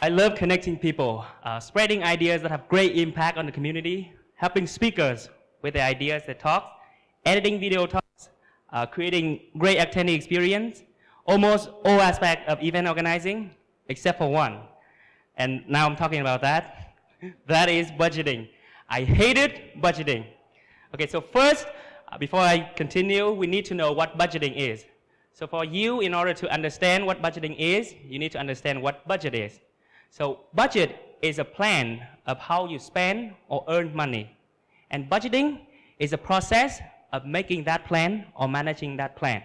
I love connecting people, spreading ideas that have great impact on the community, helping speakers with their ideas, their talks, editing video talks, creating great attendee experience, almost all aspects of event organizing, except for one. And now I'm talking about that. That is budgeting. I hated budgeting. Okay, so first, before I continue, we need to know what budgeting is. So for you, in order to understand what budgeting is, you need to understand what budget is. So budget is a plan of how you spend or earn money. And budgeting is a process of making that plan or managing that plan.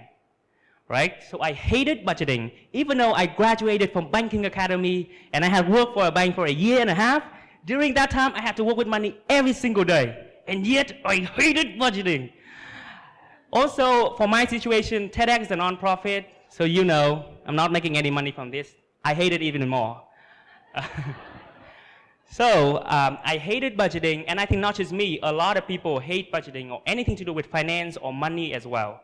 Right? So I hated budgeting. Even though I graduated from banking academy and I had worked for a bank for a year and a half, during that time I had to work with money every single day. And yet I hated budgeting. Also, for my situation, TEDx is a non-profit, so you know I'm not making any money from this. I hate it even more. So I hated budgeting, and I think not just me, a lot of people hate budgeting or anything to do with finance or money as well.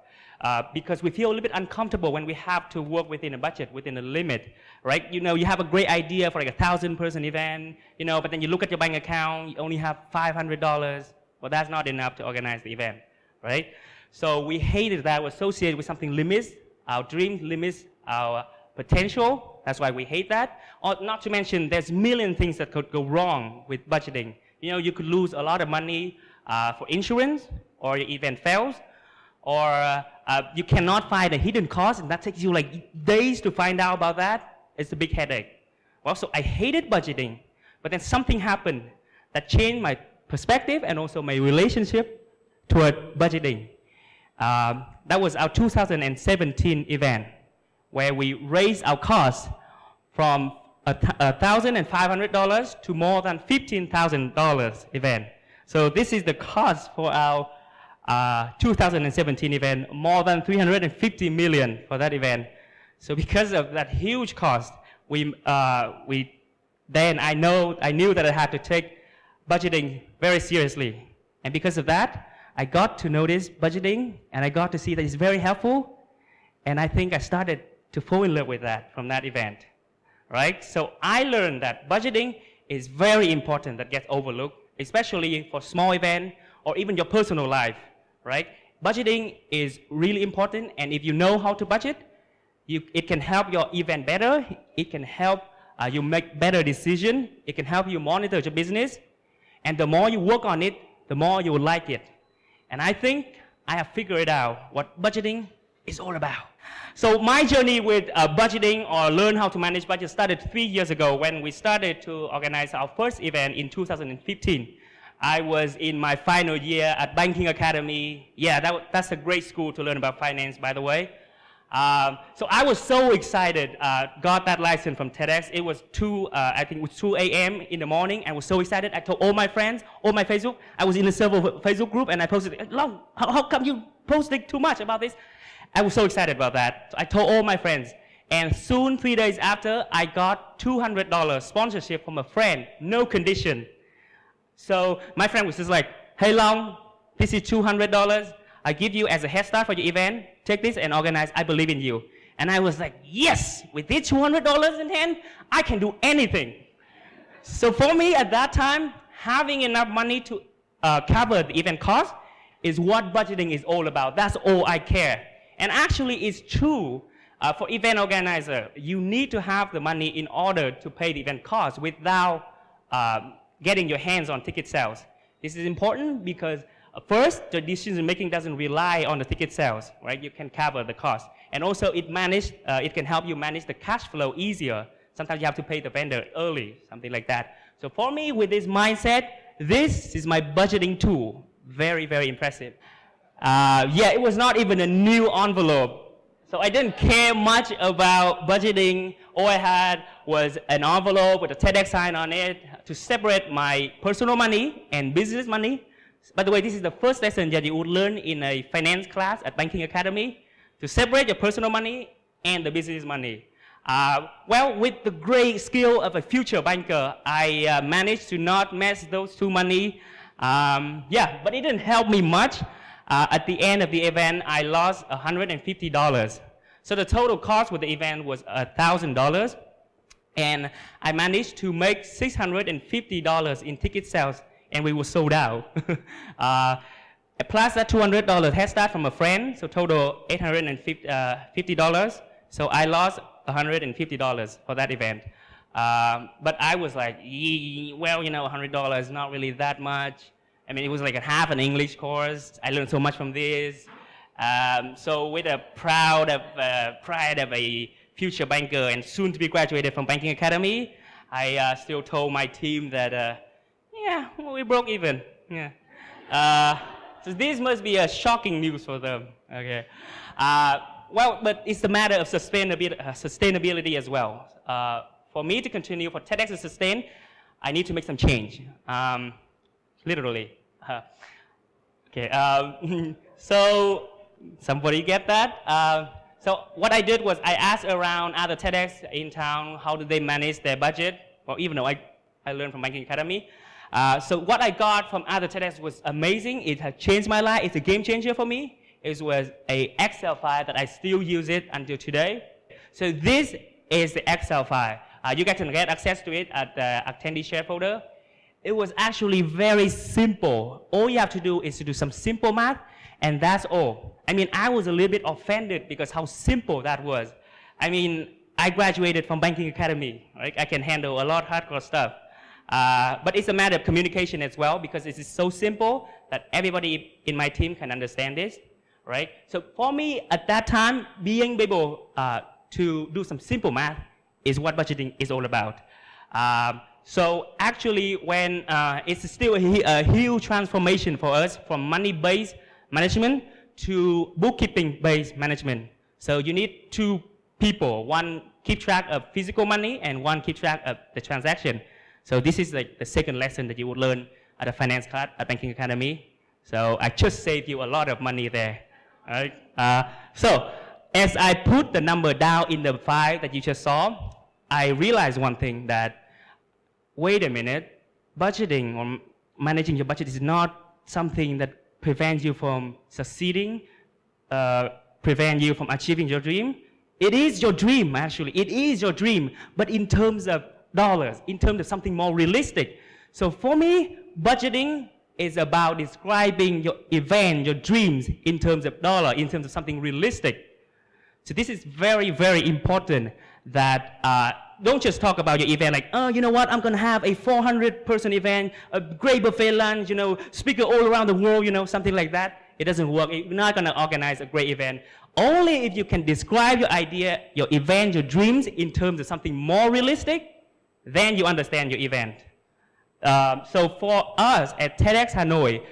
Because we feel a little bit uncomfortable when we have to work within a budget, within a limit, right? You know, you have a great idea for like a 1,000-person event, you know, but then you look at your bank account, you only have $500. Well, that's not enough to organize the event, right? So we hated that. We're associated with something limits, our dreams limits our potential. That's why we hate that. Or not to mention, there's a million things that could go wrong with budgeting. You know, you could lose a lot of money for insurance, or your event fails, or you cannot find a hidden cost, and that takes you like days to find out about that. It's a big headache. Well, so I hated budgeting, but then something happened that changed my perspective and also my relationship toward budgeting. That was our 2017 event, where we raised our costs from $1,500 to more than $15,000 event. So this is the cost for our 2017 event, more than $350 million for that event. So because of that huge cost, I knew that I had to take budgeting very seriously. And because of that, I got to notice budgeting, and I got to see that it's very helpful. And I think I started to fall in love with that from that event, right? So I learned that budgeting is very important, that gets overlooked, especially for small event or even your personal life, right? Budgeting is really important, and if you know how to budget, it can help your event better. It can help you make better decisions. It can help you monitor your business, and the more you work on it, the more you will like it. And I think I have figured out what budgeting is all about. So my journey with budgeting, or learn how to manage budget, started 3 years ago when we started to organize our first event in 2015. I was in my final year at Banking Academy. Yeah, that's a great school to learn about finance, by the way. So I was so excited, got that license from TEDx. It was I think it was 2 a.m. in the morning, and was so excited. I told all my friends, all my Facebook. I was in a several Facebook group, and I posted, Long, how come you posted too much about this? I was so excited about that. So I told all my friends. And soon, 3 days after, I got $200 sponsorship from a friend, no condition. So my friend was just like, hey Long, this is $200. I give you as a head start for your event. Take this and organize. I believe in you. And I was like, yes, with this $200 in hand, I can do anything. So for me at that time, having enough money to cover the event cost is what budgeting is all about. That's all I care. And actually, it's true for event organizer. You need to have the money in order to pay the event cost without getting your hands on ticket sales. This is important because first, the decision making doesn't rely on the ticket sales, right? You can cover the cost. And also, it can help you manage the cash flow easier. Sometimes you have to pay the vendor early, something like that. So for me, with this mindset, this is my budgeting tool. Very, very impressive. Yeah, it was not even a new envelope. So I didn't care much about budgeting. All I had was an envelope with a TEDx sign on it to separate my personal money and business money. By the way, this is the first lesson that you would learn in a finance class at Banking Academy, to separate your personal money and the business money. Well, with the great skill of a future banker, I managed to not mess those two money. Yeah, but it didn't help me much. At the end of the event, I lost $150. So the total cost with the event was $1,000. And I managed to make $650 in ticket sales, and we were sold out. Plus that $200 head start from a friend, so total $850. So I lost $150 for that event. But I was like, well, you know, $100 not really that much. I mean, it was like a half an English course. I learned so much from this. So with a pride of a future banker and soon to be graduated from banking academy, I still told my team that, yeah, we broke even. Yeah. So this must be a shocking news for them. Okay. Well, but it's a matter of sustainability as well. For me to continue, for TEDx to sustain, I need to make some change. Literally. Okay. So somebody get that? So what I did was I asked around other TEDx in town how do they manage their budget. Well, even though I learned from Banking Academy. So what I got from other TEDx was amazing. It had changed my life. It's a game changer for me. It was an Excel file that I still use it until today. So this is the Excel file. You guys can get access to it at the attendee share folder. It was actually very simple. All you have to do is to do some simple math, and that's all. I mean, I was a little bit offended because how simple that was. I mean, I graduated from Banking Academy, right? I can handle a lot of hardcore stuff. But it's a matter of communication as well, because it is so simple that everybody in my team can understand this, right? So for me, at that time, being able to do some simple math is what budgeting is all about. So actually, when it's still a huge transformation for us from money-based management to bookkeeping-based management. So you need two people, one keep track of physical money and one keep track of the transaction. So this is like the second lesson that you would learn at a finance class at Banking Academy. So I just saved you a lot of money there. All right? So as I put the number down in the file that you just saw, I realized one thing, that wait a minute, budgeting or managing your budget is not something that prevents you from succeeding, prevent you from achieving your dream. It is your dream, actually. It is your dream, but in terms of dollars, in terms of something more realistic. So for me, budgeting is about describing your event, your dreams in terms of dollar, in terms of something realistic. So this is very, very important, that don't just talk about your event like, oh, you know what, I'm going to have a 400-person event, a great buffet lunch, you know, speaker all around the world, you know, something like that. It doesn't work. You're not going to organize a great event. Only if you can describe your idea, your event, your dreams in terms of something more realistic, then you understand your event. So for us at TEDxHanoi,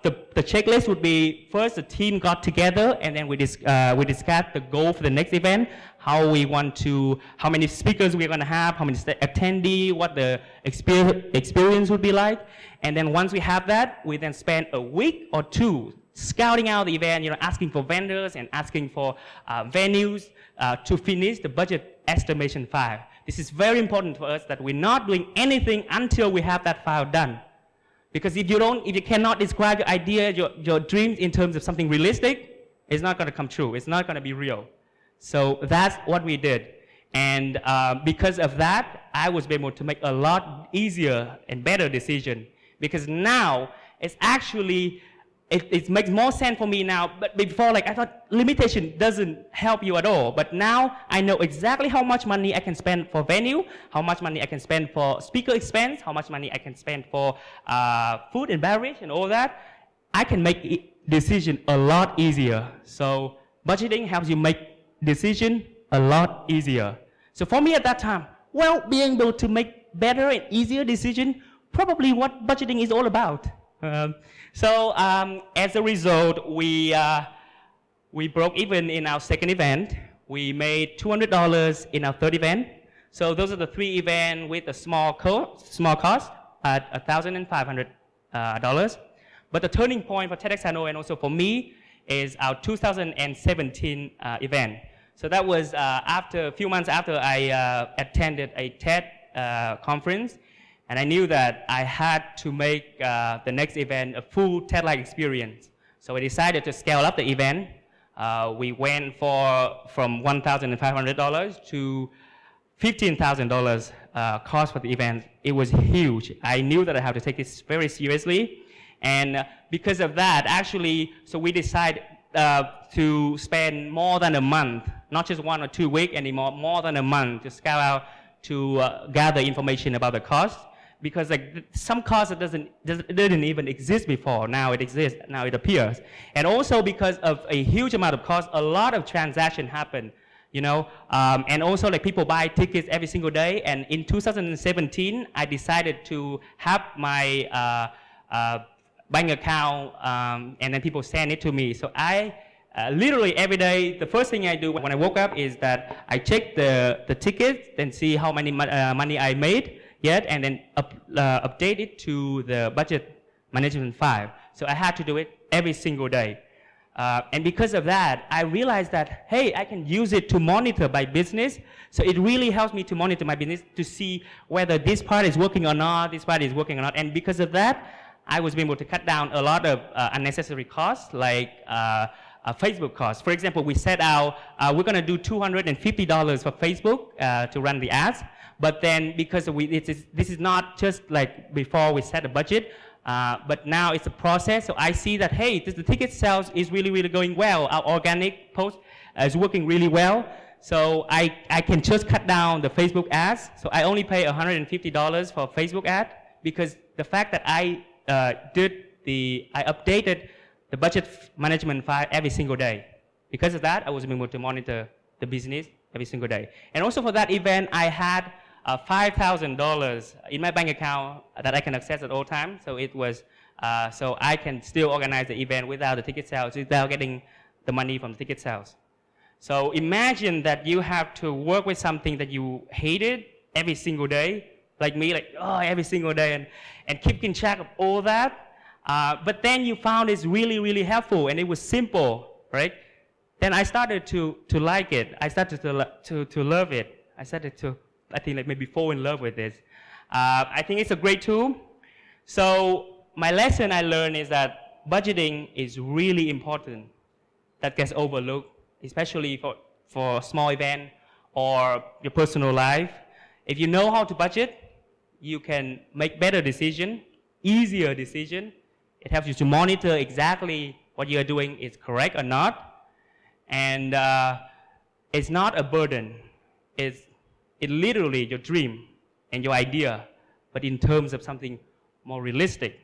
the checklist would be, first the team got together and then we discussed the goal for the next event, how many speakers we're going to have, how many attendees, what the experience would be like. And then once we have that, we then spend a week or two scouting out the event, you know, asking for vendors and asking for venues to finish the budget estimation file. This is very important for us, that we're not doing anything until we have that file done. Because if you cannot describe your idea, your dreams in terms of something realistic, it's not going to come true. It's not going to be real. So that's what we did. And because of that, I was able to make a lot easier and better decision. Because now, it's actually, it makes more sense for me now. But before, like, I thought limitation doesn't help you at all. But now I know exactly how much money I can spend for venue, how much money I can spend for speaker expense, how much money I can spend for food and beverage and all that. I can make decision a lot easier. So budgeting helps you make decision a lot easier. So for me at that time, well, being able to make better and easier decision, probably what budgeting is all about. So as a result, we broke even in our second event. We made $200 in our third event. So those are the three events with a small cost at $1,500. But the turning point for TEDxHanoi and also for me is our 2017 event. So that was a few months after I attended a TED conference. And I knew that I had to make the next event a full TED-like experience. So I decided to scale up the event. We went from $1,500 to $15,000 cost for the event. It was huge. I knew that I had to take this very seriously. And because of that, actually, so we decided to spend more than a month, not just 1 or 2 weeks anymore, more than a month to scale out to gather information about the cost. Because like some costs that didn't even exist before, now it exists, now it appears. And also because of a huge amount of cost, a lot of transactions happen, you know, and also like people buy tickets every single day. And in 2017, I decided to have my bank account, and then people send it to me. So I literally every day, the first thing I do when I woke up is that I check the tickets, then see how many money I made yet, and then update it to the budget management file. So I had to do it every single day. And because of that, I realized that, hey, I can use it to monitor my business. So it really helps me to monitor my business to see whether this part is working or not, this part is working or not. And because of that, I was able to cut down a lot of unnecessary costs, like Facebook costs. For example, we set out, we're going to do $250 for Facebook to run the ads. But then because this is not just like before we set a budget, but now it's a process. So I see that, hey, the ticket sales is really, really going well. Our organic post is working really well. So I can just cut down the Facebook ads. So I only pay $150 for Facebook ad because the fact that I updated the budget management file every single day. Because of that, I was able to monitor the business every single day. And also for that event, I had $5,000 in my bank account that I can access at all times. So it was, so I can still organize the event without the ticket sales, without getting the money from the ticket sales. So imagine that you have to work with something that you hated every single day, like me, like, oh, every single day, and keeping track of all that. But then you found it's really, really helpful, and it was simple, right? Then I started to like it. I started to love it. I started to, I think, like maybe fall in love with this. I think it's a great tool. So my lesson I learned is that budgeting is really important. That gets overlooked, especially for a small event or your personal life. If you know how to budget, you can make better decision, easier decision. It helps you to monitor exactly what you're doing is correct or not. And it's not a burden. It's literally your dream and your idea, but in terms of something more realistic.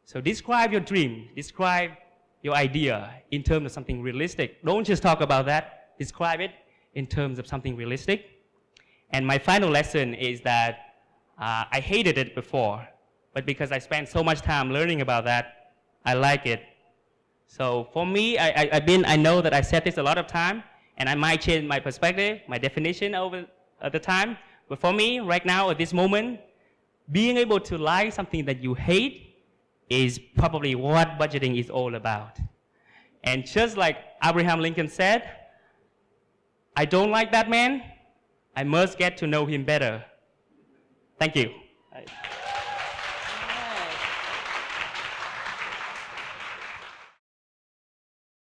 So describe your dream, describe your idea in terms of something realistic. Don't just talk about that, describe it in terms of something realistic. And my final lesson is that I hated it before, but because I spent so much time learning about that, I like it. So for me, I know that I said this a lot of time, and I might change my perspective, my definition over the time. But for me, right now, at this moment, being able to like something that you hate is probably what budgeting is all about. And just like Abraham Lincoln said, I don't like that man, I must get to know him better. Thank you.